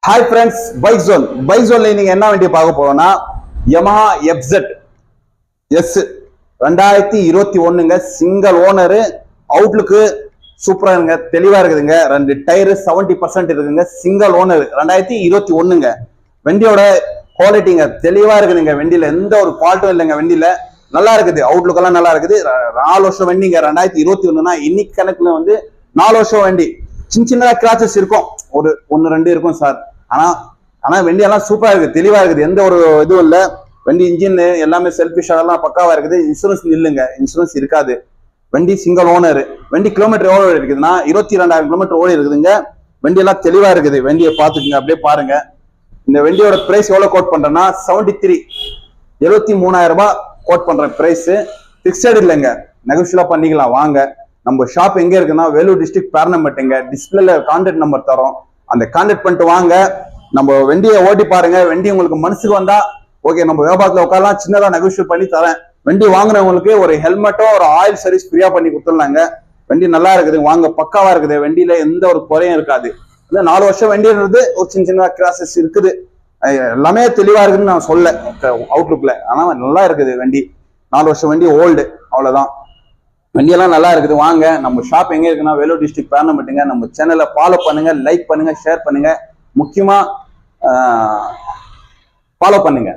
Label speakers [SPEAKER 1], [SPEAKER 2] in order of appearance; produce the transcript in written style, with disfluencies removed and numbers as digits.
[SPEAKER 1] Hi friends, bike ஜோன்ல நீங்க என்ன வண்டி பார்க்க போறோம்னா Yamaha FZ S 2021ங்க. சிங்கிள் ஓனரு, அவுட்லுக்கு சூப்பரா இருங்க, தெளிவா இருக்குதுங்க. ரெண்டு டயரு 70% இருக்குங்க. சிங்கிள் ஓனர் 2021ங்க. வண்டியோட குவாலிட்டிங்க தெளிவா இருக்குதுங்க. வண்டியில எந்த ஒரு ஃபால்ட்டும் இல்லைங்க. வண்டியில நல்லா இருக்குது, அவுட்லுக் எல்லாம் நல்லா இருக்குது. 4 வருஷம் வண்டிங்க. 2021னா இன்னைக்கு கணக்குல 4 வருஷம் வண்டி. சின்ன கிராச்சஸ் இருக்கும், ஒரு 1-2 இருக்கும் சார். ஆனா வண்டி எல்லாம் சூப்பரா இருக்கு, தெளிவா இருக்குது. எந்த ஒரு இதுவும் இல்ல. வண்டி இன்ஜின் எல்லாமே செல்ஃபிஷ் எல்லாம் பக்காவா இருக்குது. இன்சூரன்ஸ் இல்லைங்க, இன்சூரன்ஸ் இருக்காது. வண்டி சிங்கிள் ஓனர். வண்டி கிலோமீட்டர் எவ்வளவு இருக்குதுன்னா 22,000 கிலோமீட்டர் ஓடி இருக்குதுங்க. வண்டி எல்லாம் தெளிவா இருக்குது. வண்டியை பாத்துக்குங்க, அப்படியே பாருங்க. இந்த வண்டியோட பிரைஸ் எவ்வளவு கோட் பண்றேன்னா 73,000 ரூபாய் கோட் பண்றேன். பிரைஸ் பிக்சட் இல்லைங்க, நெகோஷியலா பண்ணிக்கலாம். வாங்க, நம்ம ஷாப் எங்க இருக்குன்னா வேலூர் டிஸ்ட்ரிக்ட் பேரணம்பட்டுங்க. டிஸ்பிளேல கான்டாக்ட் நம்பர் தரோம், அந்த கான்டாக்ட் பண்ணிட்டு வாங்க. நம்ம வண்டியை ஓட்டி பாருங்க. வண்டி உங்களுக்கு மனசுக்கு வந்தா ஓகே, நம்ம வியாபாரத்துல உட்காரலாம், சின்னதா நெகோஷியேட் பண்ணி தரேன். வண்டி வாங்குறவங்களுக்கு ஒரு ஹெல்மெட்டும் ஒரு ஆயில் சர்வீஸ் ஃப்ரீயா பண்ணி கொடுத்துடலாங்க. வண்டி நல்லா இருக்குது, வாங்க, பக்காவா இருக்குது. வண்டியில எந்த ஒரு குறையும் இருக்காது. 4 வருஷம் வண்டின்றது ஒரு சின்ன கிராசஸ் இருக்குது, எல்லாமே தெளிவா இருக்குதுன்னு நான் சொல்ல அவுட்லுக்ல. ஆனா நல்லா இருக்குது வண்டி. 4 வருஷம் வண்டி ஓல்டு, அவ்வளவுதான். வண்டியெல்லாம் நல்லா இருக்குது. வாங்க, நம்ம ஷாப் எங்க இருக்குன்னா வேலூர் டிஸ்ட்ரிக்ட் பேரணம்பட்டுங்க. நம்ம சேனலை ஃபாலோ பண்ணுங்க, லைக் பண்ணுங்க, ஷேர் பண்ணுங்க, முக்கியமா ஃபாலோ பண்ணுங்க.